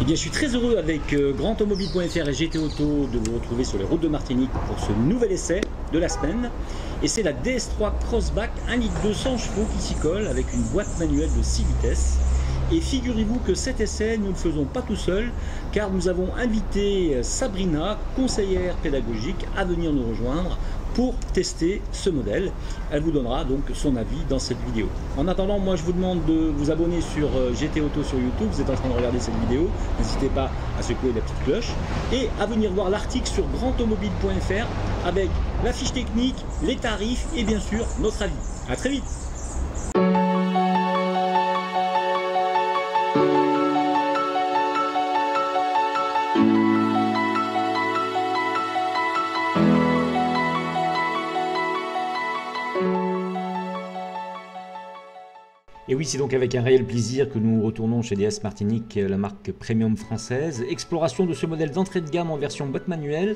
Eh bien, je suis très heureux avec grandautomobile.fr et GT Auto de vous retrouver sur les routes de Martinique pour ce nouvel essai de la semaine. Et c'est la DS3 Crossback 1,2 litre 200 qui s'y colle avec une boîte manuelle de 6 vitesses. Et figurez-vous que cet essai, nous ne le faisons pas tout seul, car nous avons invité Sabrina, conseillère pédagogique, à venir nous rejoindre pour tester ce modèle. Elle vous donnera donc son avis dans cette vidéo. En attendant, moi je vous demande de vous abonner sur GT Auto sur YouTube. Vous êtes en train de regarder cette vidéo, n'hésitez pas à secouer la petite cloche et à venir voir l'article sur grandautomobile.fr avec la fiche technique, les tarifs et bien sûr notre avis. À très vite. Et oui, c'est donc avec un réel plaisir que nous retournons chez DS Martinique, la marque premium française. Exploration de ce modèle d'entrée de gamme en version boîte manuelle.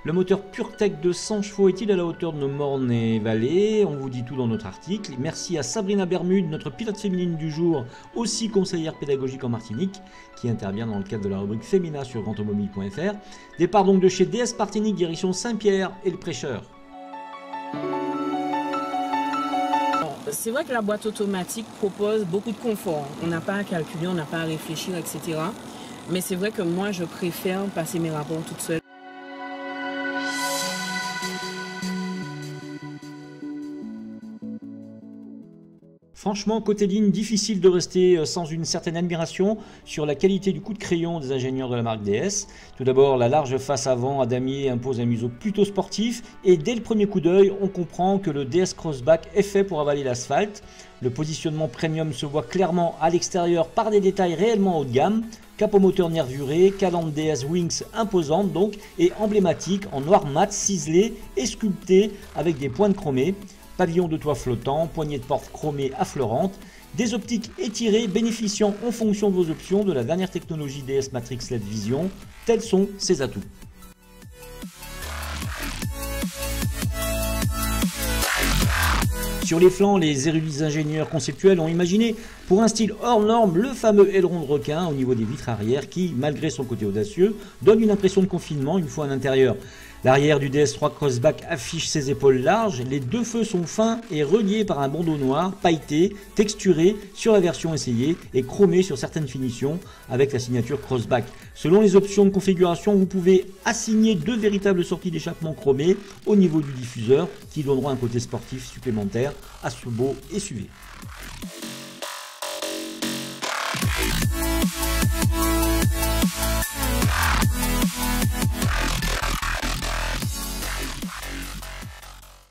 Le moteur PureTech de 100 chevaux est-il à la hauteur de nos mornes et vallées? On vous dit tout dans notre article. Merci à Sabrina Bermude, notre pilote féminine du jour, aussi conseillère pédagogique en Martinique, qui intervient dans le cadre de la rubrique Fémina sur grandautomobile.fr. Départ donc de chez DS Martinique, direction Saint-Pierre et le Prêcheur. C'est vrai que la boîte automatique propose beaucoup de confort. On n'a pas à calculer, on n'a pas à réfléchir, etc. Mais c'est vrai que moi, je préfère passer mes rapports toute seule. Franchement, côté ligne, difficile de rester sans une certaine admiration sur la qualité du coup de crayon des ingénieurs de la marque DS. Tout d'abord, la large face avant à damier impose un museau plutôt sportif et dès le premier coup d'œil, on comprend que le DS Crossback est fait pour avaler l'asphalte. Le positionnement premium se voit clairement à l'extérieur par des détails réellement haut de gamme. Capot moteur nervuré, calandre DS Wings imposante donc et emblématique en noir mat ciselé et sculpté avec des pointes chromées. Pavillon de toit flottant, poignée de porte chromée affleurante, des optiques étirées bénéficiant en fonction de vos options de la dernière technologie DS Matrix LED Vision. Tels sont ses atouts. Sur les flancs, les érudits ingénieurs conceptuels ont imaginé pour un style hors norme le fameux aileron de requin au niveau des vitres arrière qui, malgré son côté audacieux, donne une impression de confinement une fois à l'intérieur. L'arrière du DS3 Crossback affiche ses épaules larges, les deux feux sont fins et reliés par un bandeau noir, pailleté, texturé sur la version essayée et chromé sur certaines finitions avec la signature Crossback. Selon les options de configuration, vous pouvez assigner deux véritables sorties d'échappement chromées au niveau du diffuseur qui donneront un côté sportif supplémentaire à ce beau SUV.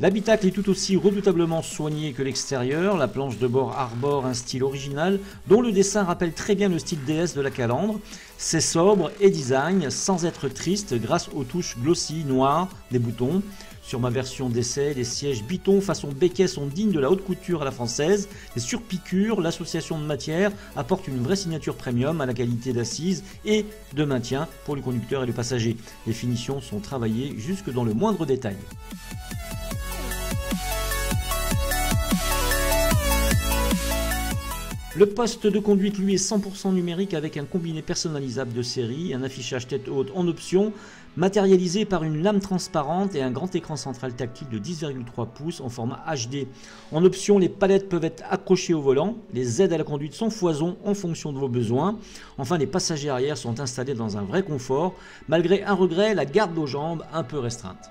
L'habitacle est tout aussi redoutablement soigné que l'extérieur. La planche de bord arbore un style original dont le dessin rappelle très bien le style DS de la calandre. C'est sobre et design sans être triste grâce aux touches glossy noires des boutons. Sur ma version d'essai, les sièges Biton façon Becquet sont dignes de la haute couture à la française. Les surpiqûres, l'association de matières apporte une vraie signature premium à la qualité d'assise et de maintien pour le conducteur et le passager. Les finitions sont travaillées jusque dans le moindre détail. Le poste de conduite lui est 100% numérique avec un combiné personnalisable de série, un affichage tête haute en option, matérialisé par une lame transparente et un grand écran central tactile de 10,3 pouces en format HD. En option, les palettes peuvent être accrochées au volant, les aides à la conduite sont foison en fonction de vos besoins. Enfin, les passagers arrière sont installés dans un vrai confort, malgré un regret, la garde aux jambes un peu restreinte.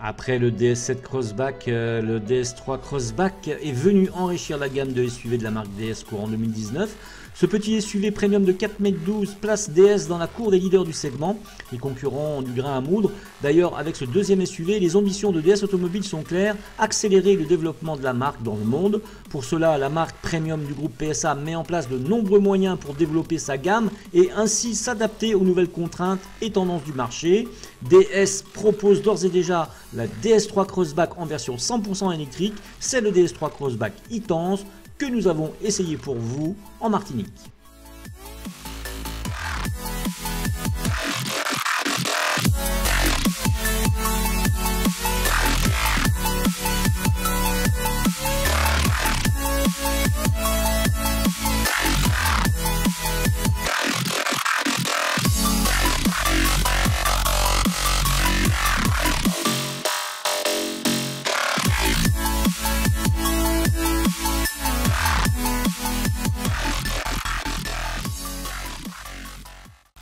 Après le DS7 Crossback, le DS3 Crossback est venu enrichir la gamme de SUV de la marque DS courant 2019. Ce petit SUV premium de 4,12 m place DS dans la cour des leaders du segment. Les concurrents ont du grain à moudre. D'ailleurs, avec ce deuxième SUV, les ambitions de DS Automobile sont claires, accélérer le développement de la marque dans le monde. Pour cela, la marque premium du groupe PSA met en place de nombreux moyens pour développer sa gamme et ainsi s'adapter aux nouvelles contraintes et tendances du marché. DS propose d'ores et déjà la DS3 Crossback en version 100% électrique. C'est le DS3 Crossback e-Tense que nous avons essayé pour vous en Martinique.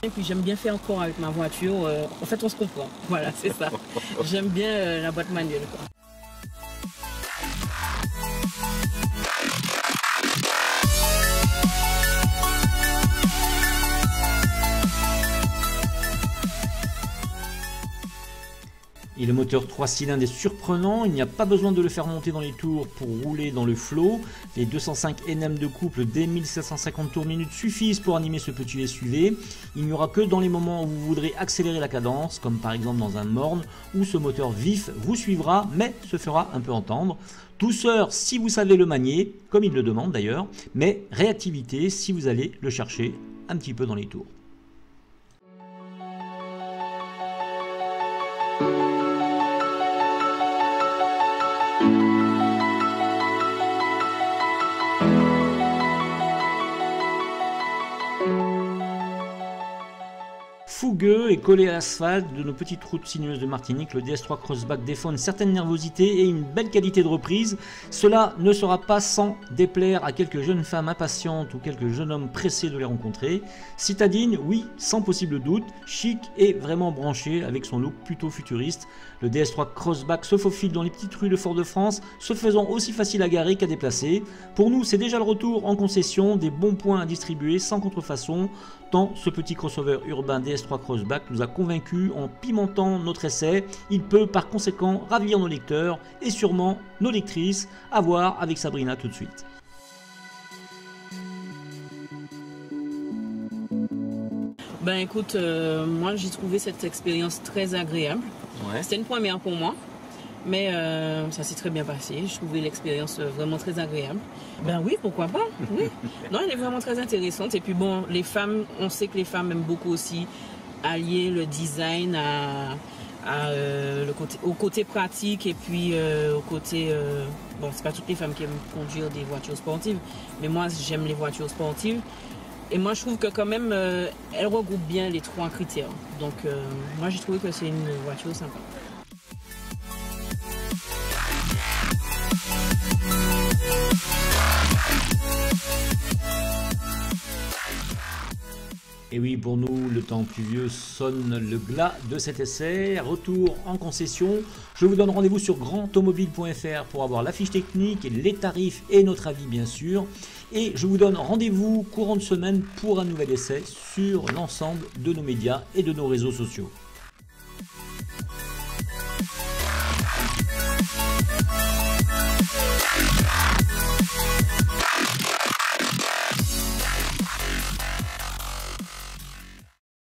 Et puis j'aime bien faire encore avec ma voiture. En fait, on se comprend. Voilà, c'est ça. J'aime bien la boîte manuelle, quoi. Et le moteur 3 cylindres est surprenant, il n'y a pas besoin de le faire monter dans les tours pour rouler dans le flot. Les 205 Nm de couple dès 1750 tours minute suffisent pour animer ce petit SUV. Il n'y aura que dans les moments où vous voudrez accélérer la cadence, comme par exemple dans un morne, où ce moteur vif vous suivra, mais se fera un peu entendre. Douceur si vous savez le manier, comme il le demande d'ailleurs, mais réactivité si vous allez le chercher un petit peu dans les tours. Fougueux et collé à l'asphalte de nos petites routes sinueuses de Martinique, le DS3 Crossback défend une certaine nervosité et une belle qualité de reprise. Cela ne sera pas sans déplaire à quelques jeunes femmes impatientes ou quelques jeunes hommes pressés de les rencontrer. Citadine, oui, sans possible doute, chic et vraiment branché avec son look plutôt futuriste. Le DS3 Crossback se faufile dans les petites rues de Fort-de-France, se faisant aussi facile à garer qu'à déplacer. Pour nous, c'est déjà le retour en concession, des bons points à distribuer sans contrefaçon. Tant ce petit crossover urbain DS3 Crossback nous a convaincus en pimentant notre essai. Il peut par conséquent ravir nos lecteurs et sûrement nos lectrices. À voir avec Sabrina tout de suite. Ben écoute, moi j'ai trouvé cette expérience très agréable. Ouais. C'était une première pour moi, mais ça s'est très bien passé. Je trouvais l'expérience vraiment très agréable. Ben oui, pourquoi pas, oui. Non, elle est vraiment très intéressante. Et puis bon, les femmes, on sait que les femmes aiment beaucoup aussi allier le design au côté pratique et puis au côté... bon, c'est pas toutes les femmes qui aiment conduire des voitures sportives, mais moi j'aime les voitures sportives. Et moi, je trouve que quand même, elle regroupe bien les trois critères. Donc, moi, j'ai trouvé que c'est une voiture sympa. Et oui, pour nous, le temps pluvieux sonne le glas de cet essai. Retour en concession. Je vous donne rendez-vous sur grandautomobile.fr pour avoir la fiche technique, les tarifs et notre avis, bien sûr. Et je vous donne rendez-vous courant de semaine pour un nouvel essai sur l'ensemble de nos médias et de nos réseaux sociaux.